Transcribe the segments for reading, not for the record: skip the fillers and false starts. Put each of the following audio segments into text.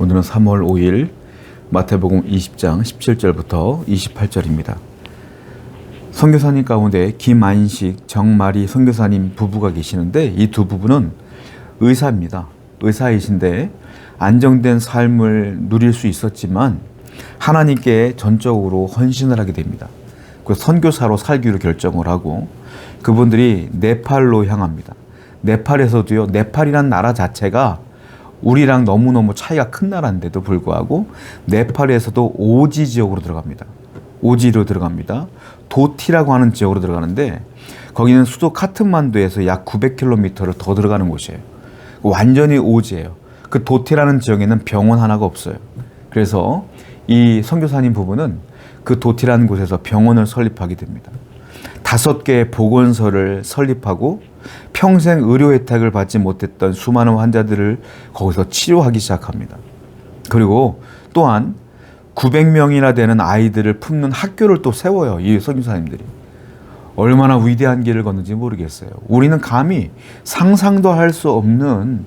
오늘은 3월 5일 마태복음 20장 17절부터 28절입니다. 선교사님 가운데 김안식, 정마리 선교사님 부부가 계시는데 이 두 부부는 의사입니다. 의사이신데 안정된 삶을 누릴 수 있었지만 하나님께 전적으로 헌신을 하게 됩니다. 그 선교사로 살기로 결정을 하고 그분들이 네팔로 향합니다. 네팔에서도요, 네팔이란 나라 자체가 우리랑 너무너무 차이가 큰 나라인데도 불구하고 네팔에서도 오지 지역으로 들어갑니다. 오지로 들어갑니다. 도티라고 하는 지역으로 들어가는데 거기는 수도 카트만두에서 약 900km를 더 들어가는 곳이에요. 완전히 오지예요. 그 도티라는 지역에는 병원 하나가 없어요. 그래서 이 선교사님 부부는 그 도티라는 곳에서 병원을 설립하게 됩니다. 5개의 보건소를 설립하고 평생 의료 혜택을 받지 못했던 수많은 환자들을 거기서 치료하기 시작합니다. 그리고 또한 900명이나 되는 아이들을 품는 학교를 또 세워요. 이 선교사님들이. 얼마나 위대한 길을 걷는지 모르겠어요. 우리는 감히 상상도 할 수 없는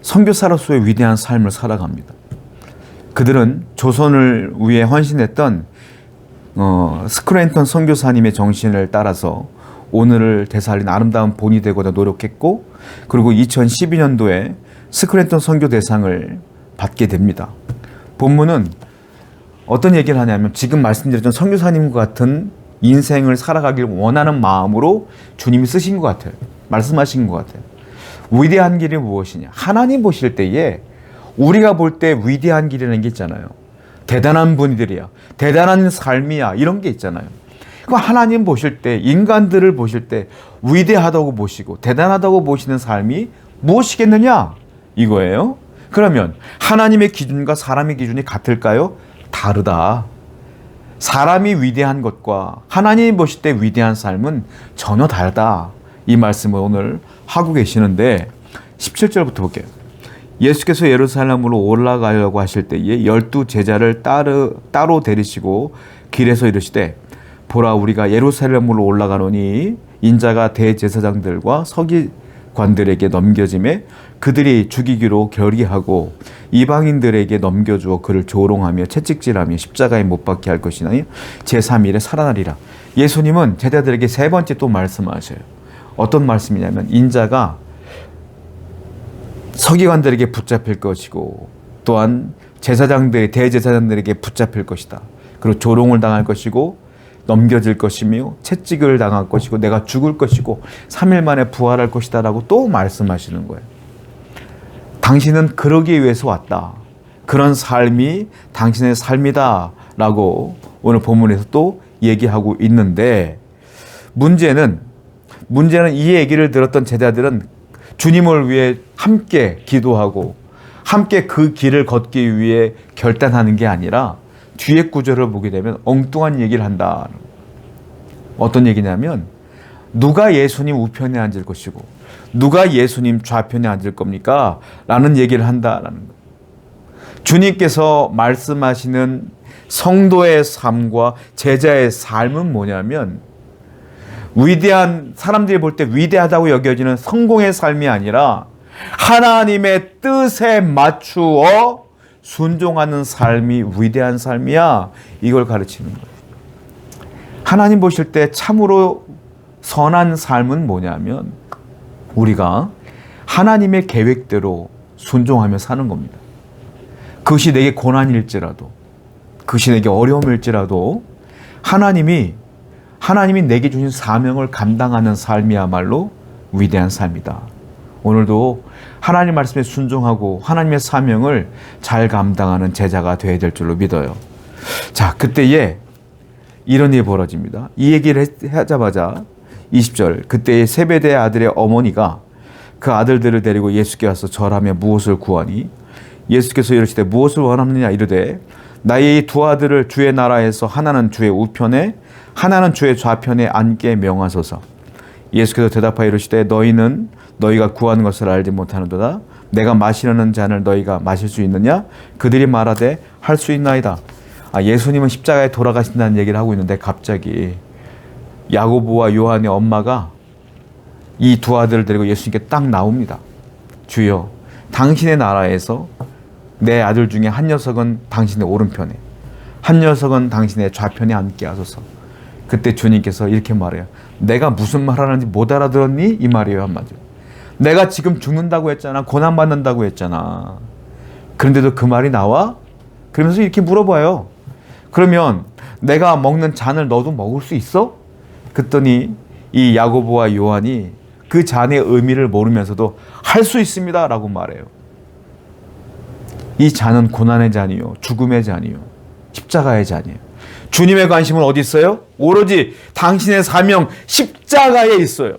선교사로서의 위대한 삶을 살아갑니다. 그들은 조선을 위해 헌신했던 스크랜턴 선교사님의 정신을 따라서 오늘을 되살린 아름다운 본이 되고자 노력했고, 그리고 2012년도에 스크랜턴 선교 대상을 받게 됩니다. 본문은 어떤 얘기를 하냐면 지금 말씀드렸던 선교사님과 같은 인생을 살아가길 원하는 마음으로 주님이 쓰신 것 같아요. 말씀하신 것 같아요. 위대한 길이 무엇이냐? 하나님 보실 때에 우리가 볼 때 위대한 길이라는 게 있잖아요. 대단한 분들이야, 대단한 삶이야, 이런 게 있잖아요. 그럼 하나님 보실 때, 인간들을 보실 때 위대하다고 보시고 대단하다고 보시는 삶이 무엇이겠느냐? 이거예요. 그러면 하나님의 기준과 사람의 기준이 같을까요? 다르다. 사람이 위대한 것과 하나님이 보실 때 위대한 삶은 전혀 다르다. 이 말씀을 오늘 하고 계시는데 17절부터 볼게요. 예수께서 예루살렘으로 올라가려고 하실 때에 12 제자를 따로 데리시고 길에서 이르시되 보라, 우리가 예루살렘으로 올라가노니 인자가 대제사장들과 서기관들에게 넘겨짐에 그들이 죽이기로 결의하고 이방인들에게 넘겨주어 그를 조롱하며 채찍질하며 십자가에 못 박게 할 것이니 제3일에 살아나리라. 예수님은 제자들에게 세 번째 또 말씀하셔요. 어떤 말씀이냐면 인자가 서기관들에게 붙잡힐 것이고 또한 대제사장들에게 붙잡힐 것이다. 그리고 조롱을 당할 것이고 넘겨질 것이며 채찍을 당할 것이고 내가 죽을 것이고 3일 만에 부활할 것이다 라고 또 말씀하시는 거예요. 당신은 그러기 위해서 왔다. 그런 삶이 당신의 삶이다 라고 오늘 본문에서 또 얘기하고 있는데 문제는 이 얘기를 들었던 제자들은 주님을 위해 함께 기도하고 함께 그 길을 걷기 위해 결단하는 게 아니라 뒤에 구절을 보게 되면 엉뚱한 얘기를 한다. 어떤 얘기냐면 누가 예수님 우편에 앉을 것이고 누가 예수님 좌편에 앉을 겁니까? 라는 얘기를 한다라는 거예요. 주님께서 말씀하시는 성도의 삶과 제자의 삶은 뭐냐면 위대한, 사람들이 볼 때 위대하다고 여겨지는 성공의 삶이 아니라 하나님의 뜻에 맞추어 순종하는 삶이 위대한 삶이야. 이걸 가르치는 거예요. 하나님 보실 때 참으로 선한 삶은 뭐냐면 우리가 하나님의 계획대로 순종하며 사는 겁니다. 그것이 내게 고난일지라도, 그것이 내게 어려움일지라도 하나님이 내게 주신 사명을 감당하는 삶이야말로 위대한 삶이다. 오늘도 하나님 말씀에 순종하고 하나님의 사명을 잘 감당하는 제자가 되어야 될 줄로 믿어요. 자, 그때에 이런 일이 벌어집니다. 이 얘기를 하자마자 20절, 그때에 세베대의 아들의 어머니가 그 아들들을 데리고 예수께 와서 절하며 무엇을 구하니 예수께서 이르시되 무엇을 원하느냐 이르되 나의 이 두 아들을 주의 나라에서 하나는 주의 우편에 하나는 주의 좌편에 앉게 명하소서. 예수께서 대답하여 이르시되 너희가 구하는 것을 알지 못하는도다. 내가 마시려는 잔을 너희가 마실 수 있느냐? 그들이 말하되 할 수 있나이다. 예수님은 십자가에 돌아가신다는 얘기를 하고 있는데 갑자기 야고보와 요한의 엄마가 이 두 아들을 데리고 예수님께 딱 나옵니다. 주여, 당신의 나라에서 내 아들 중에 한 녀석은 당신의 오른편에, 한 녀석은 당신의 좌편에 앉게 하소서. 그때 주님께서 이렇게 말해요. 내가 무슨 말 하는지 못 알아들었니? 이 말이에요, 한마디로. 내가 지금 죽는다고 했잖아. 고난받는다고 했잖아. 그런데도 그 말이 나와? 그러면서 이렇게 물어봐요. 그러면 내가 먹는 잔을 너도 먹을 수 있어? 그랬더니 이 야고보와 요한이 그 잔의 의미를 모르면서도 할 수 있습니다 라고 말해요. 이 잔은 고난의 잔이요, 죽음의 잔이요, 십자가의 잔이에요. 주님의 관심은 어디 있어요? 오로지 당신의 사명 십자가에 있어요.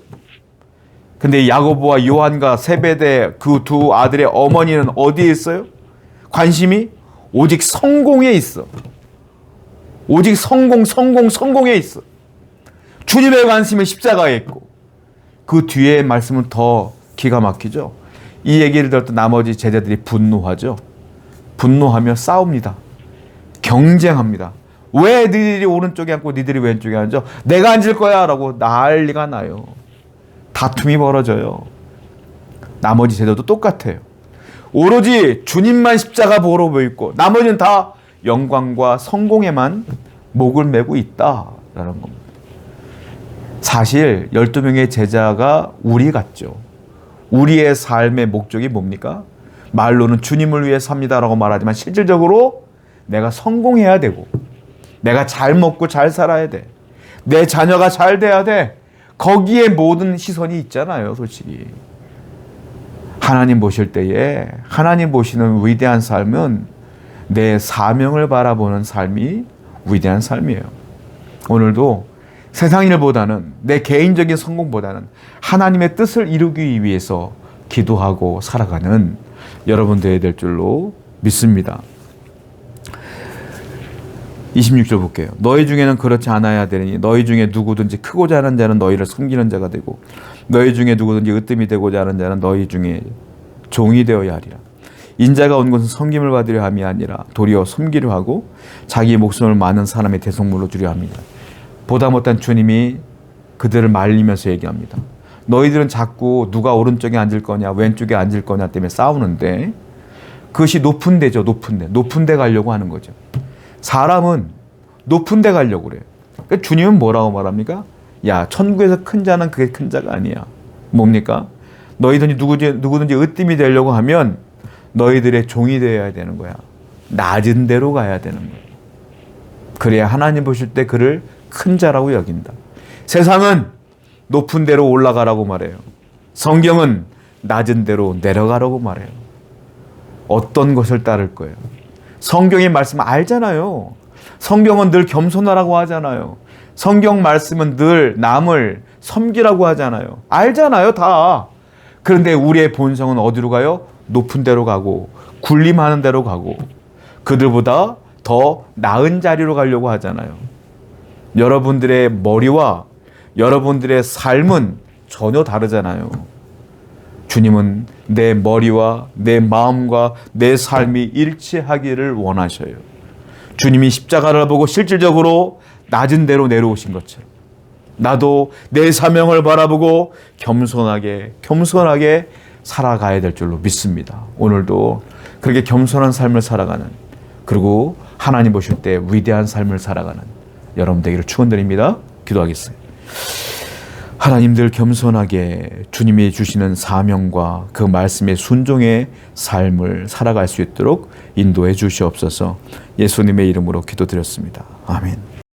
근데 야고보와 요한과 세베대 그 두 아들의 어머니는 어디에 있어요? 관심이 오직 성공에 있어. 오직 성공에 있어. 주님의 관심은 십자가에 있고, 그 뒤에 말씀은 더 기가 막히죠. 이 얘기를 들을 때 나머지 제자들이 분노하죠. 분노하며 싸웁니다. 경쟁합니다. 왜 너희들이 오른쪽에 앉고 너희들이 왼쪽에 앉아? 내가 앉을 거야 라고 난리가 나요. 다툼이 벌어져요. 나머지 제자도 똑같아요. 오로지 주님만 십자가 보고 있고 나머지는 다 영광과 성공에만 목을 메고 있다라는 겁니다. 사실 12명의 제자가 우리 같죠. 우리의 삶의 목적이 뭡니까? 말로는 주님을 위해 삽니다라고 말하지만 실질적으로 내가 성공해야 되고, 내가 잘 먹고 잘 살아야 돼, 내 자녀가 잘 돼야 돼. 거기에 모든 시선이 있잖아요, 솔직히. 하나님 보실 때에, 하나님 보시는 위대한 삶은 내 사명을 바라보는 삶이 위대한 삶이에요. 오늘도 세상 일보다는, 내 개인적인 성공보다는 하나님의 뜻을 이루기 위해서 기도하고 살아가는 여러분들이 될 줄로 믿습니다. 26절 볼게요. 너희 중에는 그렇지 않아야 되니 너희 중에 누구든지 크고자 하는 자는 너희를 섬기는 자가 되고, 너희 중에 누구든지 으뜸이 되고자 하는 자는 너희 중에 종이 되어야 하리라. 인자가 온 것은 섬김을 받으려 함이 아니라 도리어 섬기려 하고 자기 목숨을 많은 사람의 대속물로 주려 합니다. 보다 못한 주님이 그들을 말리면서 얘기합니다. 너희들은 자꾸 누가 오른쪽에 앉을 거냐 왼쪽에 앉을 거냐 때문에 싸우는데, 그것이 높은 데죠. 높은 데 가려고 하는 거죠. 사람은 높은 데 가려고 그래요. 그러니까 주님은 뭐라고 말합니까? 야, 천국에서 큰 자는 그게 큰 자가 아니야. 뭡니까? 너희들이 누구든지 으뜸이 되려고 하면 너희들의 종이 되어야 되는 거야. 낮은 데로 가야 되는 거야. 그래야 하나님 보실 때 그를 큰 자라고 여긴다. 세상은 높은 데로 올라가라고 말해요. 성경은 낮은 데로 내려가라고 말해요. 어떤 것을 따를 거예요? 성경의 말씀 알잖아요. 성경은 늘 겸손하라고 하잖아요. 성경 말씀은 늘 남을 섬기라고 하잖아요. 알잖아요, 다. 그런데 우리의 본성은 어디로 가요? 높은 데로 가고 군림하는 데로 가고 그들보다 더 나은 자리로 가려고 하잖아요. 여러분들의 머리와 여러분들의 삶은 전혀 다르잖아요. 주님은 내 머리와 내 마음과 내 삶이 일치하기를 원하셔요. 주님이 십자가를 보고 실질적으로 낮은 데로 내려오신 것처럼 나도 내 사명을 바라보고 겸손하게 살아가야 될 줄로 믿습니다. 오늘도 그렇게 겸손한 삶을 살아가는, 그리고 하나님 보실 때 위대한 삶을 살아가는 여러분 되기를 축원드립니다. 기도하겠습니다. 하나님들 겸손하게 주님이 주시는 사명과 그 말씀의 순종의 삶을 살아갈 수 있도록 인도해 주시옵소서. 예수님의 이름으로 기도드렸습니다. 아멘.